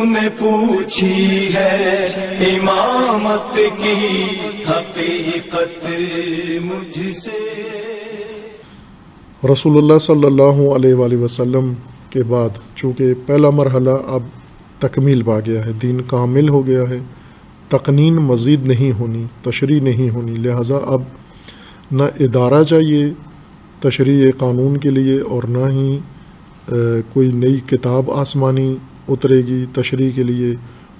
نے پوچھی ہے امامت کی حقیقت مجھ سے۔ رسول اللہ صلی اللہ علیہ وآلہ وسلم کے بعد چونکہ پہلا مرحلہ اب تکمیل پا گیا ہے، دین کامل ہو گیا ہے، تقنین مزید نہیں ہونی، تشریح نہیں ہونی، لہٰذا اب نہ ادارہ چاہیے تشریح قانون کے لیے اور نہ ہی کوئی نئی کتاب آسمانی اترے گی تشریح کے لیے،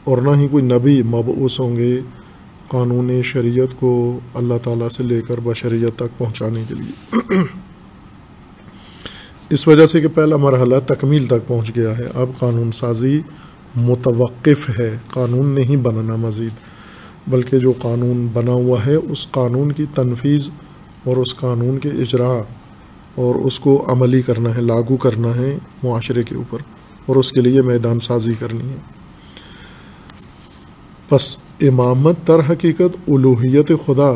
اور نہ ہی کوئی نبی مبعوث ہوں گے قانون شریعت کو اللہ تعالیٰ سے لے کر بشریت تک پہنچانے کے لیے۔ اس وجہ سے کہ پہلا مرحلہ تکمیل تک پہنچ گیا ہے، اب قانون سازی متوقف ہے، قانون نہیں بنانا مزید، بلکہ جو قانون بنا ہوا ہے اس قانون کی تنفیذ اور اس قانون کے اجراء اور اس کو عملی کرنا ہے، لاگو کرنا ہے معاشرے کے اوپر، اور اس کے لیے میدان سازی کرنی ہے۔ پس امامت در حقیقت الوہیت خدا،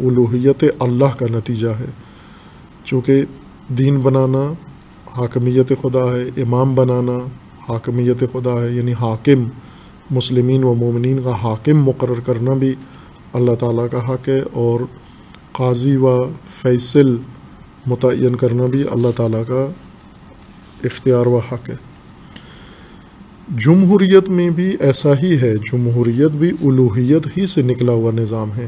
الوہیت اللہ کا نتیجہ ہے، چونکہ دین بنانا حاکمیت خدا ہے، امام بنانا حاکمیت خدا ہے، یعنی حاکم مسلمین و مومنین کا حاکم مقرر کرنا بھی اللہ تعالیٰ کا حق ہے، اور قاضی و فیصل متعین کرنا بھی اللہ تعالیٰ کا اختیار و حق ہے۔ جمہوریت میں بھی ایسا ہی ہے، جمہوریت بھی الوہیت ہی سے نکلا ہوا نظام ہے،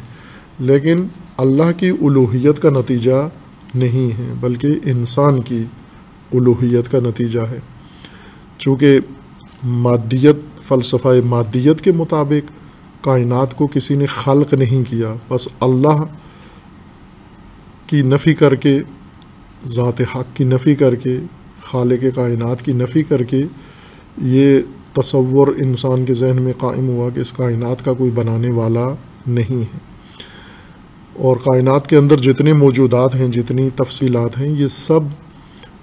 لیکن اللہ کی الوہیت کا نتیجہ نہیں ہے بلکہ انسان کی الوہیت کا نتیجہ ہے، چونکہ مادیت، فلسفہ مادیت کے مطابق کائنات کو کسی نے خلق نہیں کیا، بس اللہ کی نفی کر کے، ذات حق کی نفی کر کے، خالق کائنات کی نفی کر کے یہ تصور انسان کے ذہن میں قائم ہوا کہ اس کائنات کا کوئی بنانے والا نہیں ہے، اور کائنات کے اندر جتنے موجودات ہیں، جتنی تفصیلات ہیں، یہ سب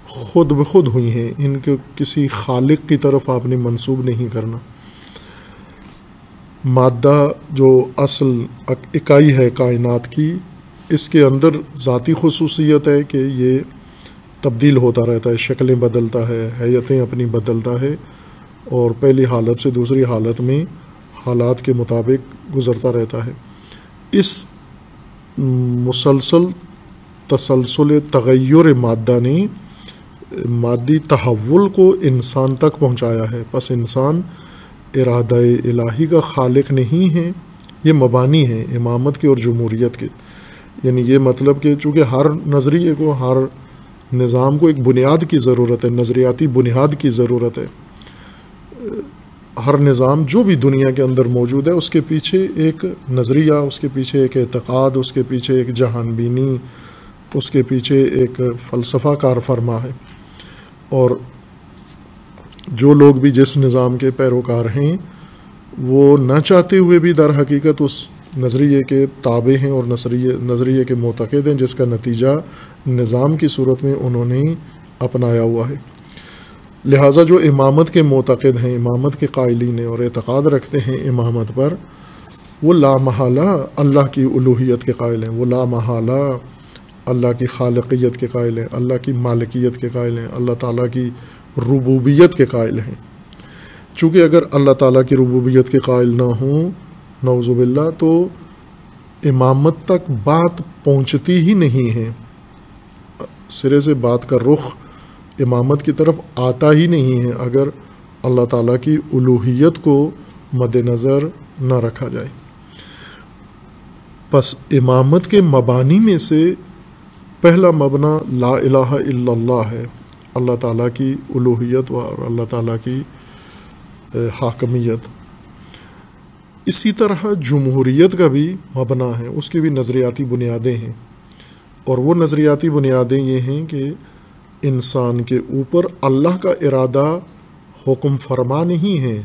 خود بخود ہوئی ہیں، ان کو کسی خالق کی طرف آپ نے منسوب نہیں کرنا۔ مادہ جو اصل اکائی ہے کائنات کی، اس کے اندر ذاتی خصوصیت ہے کہ یہ تبدیل ہوتا رہتا ہے، شکلیں بدلتا ہے، حیتیں اپنی بدلتا ہے، اور پہلی حالت سے دوسری حالت میں حالات کے مطابق گزرتا رہتا ہے۔ اس مسلسل تسلسل تغیر مادہ نے مادی تحول کو انسان تک پہنچایا ہے، پس انسان ارادہ الہی کا خالق نہیں ہے، یہ مبانی ہیں امامت کے اور جمہوریت کے، یعنی یہ مطلب کہ چونکہ ہر نظریے کو، ہر نظام کو ایک بنیاد کی ضرورت ہے، نظریاتی بنیاد کی ضرورت ہے۔ ہر نظام جو بھی دنیا کے اندر موجود ہے اس کے پیچھے ایک نظریہ، اس کے پیچھے ایک اعتقاد، اس کے پیچھے ایک جہان بینی، اس کے پیچھے ایک فلسفہ کار فرما ہے، اور جو لوگ بھی جس نظام کے پیروکار ہیں وہ نہ چاہتے ہوئے بھی در حقیقت اس نظریے کے تابع ہیں اور نظریے کے معتقد ہیں، جس کا نتیجہ نظام کی صورت میں انہوں نے اپنایا ہوا ہے۔ لہٰذا جو امامت کے معتقد ہیں، امامت کے قائلین ہیں اور اعتقاد رکھتے ہیں امامت پر، وہ لا محالہ اللہ کی الوہیت کے قائل ہیں، وہ لا محالہ اللہ کی خالقیت کے قائل ہیں، اللہ کی مالکیت کے قائل ہیں، اللہ تعالیٰ کی ربوبیت کے قائل ہیں۔ چونکہ اگر اللہ تعالیٰ کی ربوبیت کے قائل نہ ہوں نعوذ باللہ، تو امامت تک بات پہنچتی ہی نہیں ہے، سرے سے بات کا رخ امامت کی طرف آتا ہی نہیں ہے اگر اللہ تعالیٰ کی الوہیت کو مد نظر نہ رکھا جائے۔ پس امامت کے مبانی میں سے پہلا مبنا لا الہ الا اللہ ہے، اللہ تعالیٰ کی الوہیت اور اللہ تعالیٰ کی حاکمیت۔ اسی طرح جمہوریت کا بھی مبنا ہے، اس کی بھی نظریاتی بنیادیں ہیں، اور وہ نظریاتی بنیادیں یہ ہیں کہ انسان کے اوپر اللہ کا ارادہ حکم فرما نہیں ہے،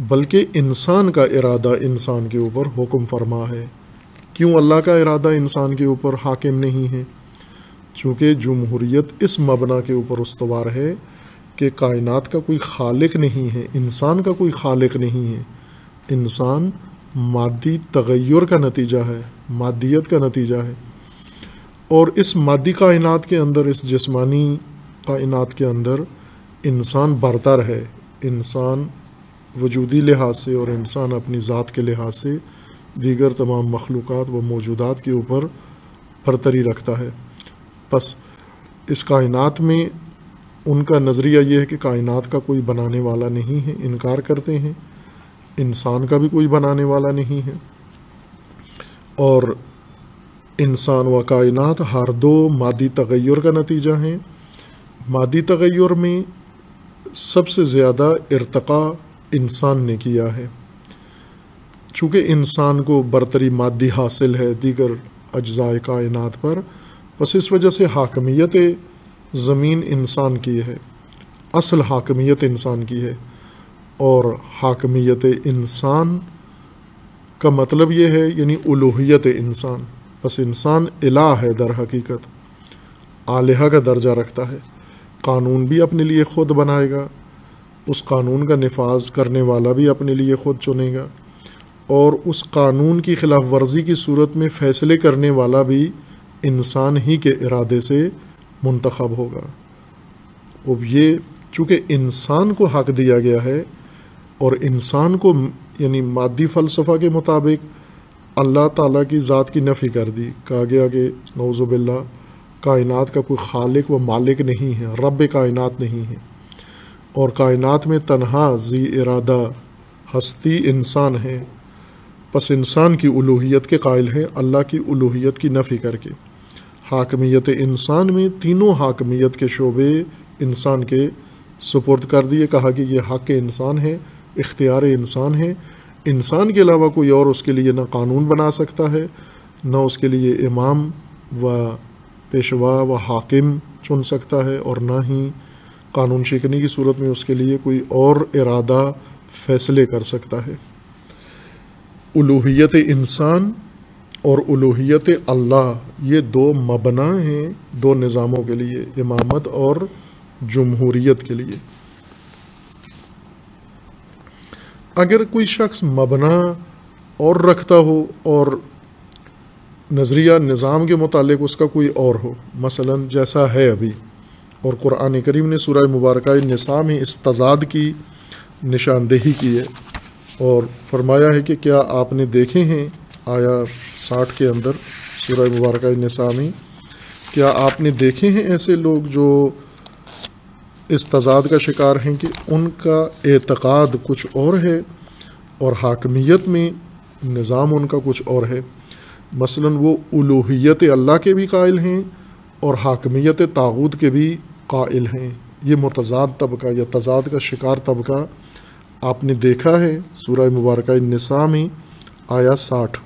بلکہ انسان کا ارادہ انسان کے اوپر حکم فرما ہے۔ کیوں اللہ کا ارادہ انسان کے اوپر حاکم نہیں ہے؟ چونکہ جمہوریت اس مبنا کے اوپر استوار ہے کہ کائنات کا کوئی خالق نہیں ہے، انسان کا کوئی خالق نہیں ہے، انسان مادی تغیر کا نتیجہ ہے، مادیت کا نتیجہ ہے، اور اس مادی کائنات کے اندر، اس جسمانی کائنات کے اندر انسان برتر ہے، انسان وجودی لحاظ سے اور انسان اپنی ذات کے لحاظ سے دیگر تمام مخلوقات و موجودات کے اوپر برتری رکھتا ہے۔ بس اس کائنات میں ان کا نظریہ یہ ہے کہ کائنات کا کوئی بنانے والا نہیں ہے، انکار کرتے ہیں، انسان کا بھی کوئی بنانے والا نہیں ہے، اور انسان و کائنات ہر دو مادی تغیر کا نتیجہ ہیں۔ مادی تغیر میں سب سے زیادہ ارتقاء انسان نے کیا ہے، چونکہ انسان کو برتری مادی حاصل ہے دیگر اجزاء کائنات پر، بس اس وجہ سے حاکمیت زمین انسان کی ہے، اصل حاکمیت انسان کی ہے، اور حاکمیت انسان کا مطلب یہ ہے یعنی الوہیت انسان، بس انسان الہ ہے، در حقیقت الہ کا درجہ رکھتا ہے۔ قانون بھی اپنے لیے خود بنائے گا، اس قانون کا نفاذ کرنے والا بھی اپنے لیے خود چنے گا، اور اس قانون کی خلاف ورزی کی صورت میں فیصلے کرنے والا بھی انسان ہی کے ارادے سے منتخب ہوگا۔ اب یہ چونکہ انسان کو حق دیا گیا ہے، اور انسان کو یعنی مادی فلسفہ کے مطابق اللہ تعالیٰ کی ذات کی نفی کر دی، کہا گیا کہ نعوذ باللہ کائنات کا کوئی خالق و مالک نہیں ہے، رب کائنات نہیں ہے، اور کائنات میں تنہا ذی ارادہ ہستی انسان ہے، پس انسان کی الوہیت کے قائل ہیں اللہ کی الوہیت کی نفی کر کے۔ حاکمیت انسان میں تینوں حاکمیت کے شعبے انسان کے سپرد کر دیے، کہا کہ یہ حق انسان ہے، اختیار انسان ہے، انسان کے علاوہ کوئی اور اس کے لیے نہ قانون بنا سکتا ہے، نہ اس کے لیے امام و پیشوا و حاکم چن سکتا ہے، اور نہ ہی قانون شکنی کی صورت میں اس کے لیے کوئی اور ارادہ فیصلے کر سکتا ہے۔ الوہیت انسان اور الوہیت اللہ یہ دو مبنا ہیں دو نظاموں کے لیے، امامت اور جمہوریت کے لیے۔ اگر کوئی شخص مبنا اور رکھتا ہو اور نظریہ نظام کے متعلق اس کا کوئی اور ہو، مثلا جیسا ہے ابھی، اور قرآن کریم نے سورہ مبارکہ نساء میں اس تضاد کی نشاندہی کی ہے، اور فرمایا ہے کہ کیا آپ نے دیکھے ہیں، آیا 60 کے اندر سورہ مبارکہ نساء میں، کیا آپ نے دیکھے ہیں ایسے لوگ جو اس تضاد کا شکار ہیں کہ ان کا اعتقاد کچھ اور ہے اور حاکمیت میں نظام ان کا کچھ اور ہے۔ مثلا وہ الوہیت اللہ کے بھی قائل ہیں اور حاکمیت طاغوت کے بھی قائل ہیں۔ یہ متضاد طبقہ یا تضاد کا شکار طبقہ آپ نے دیکھا ہے سورہ مبارکہ نساء میں آیا 60،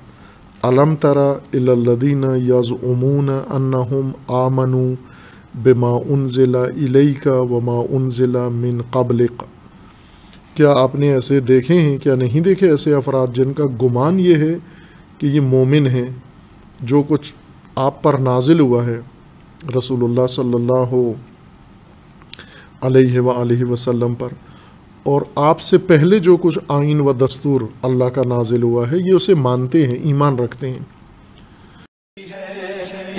الم تری الی الذین یزعمون انہم آمنوا بما انزل الیک وما انزل من قبلک، کیا آپ نے ایسے دیکھے ہیں، کیا نہیں دیکھے ایسے افراد جن کا گمان یہ ہے کہ یہ مومن ہیں، جو کچھ آپ پر نازل ہوا ہے رسول اللہ صلی اللہ علیہ وآلہ وسلم پر، اور آپ سے پہلے جو کچھ آئین و دستور اللہ کا نازل ہوا ہے یہ اسے مانتے ہیں، ایمان رکھتے ہیں۔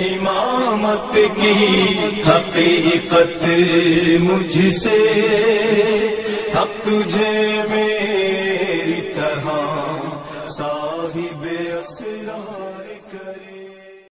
امامت کی حقیقت مجھ سے، حق تجھے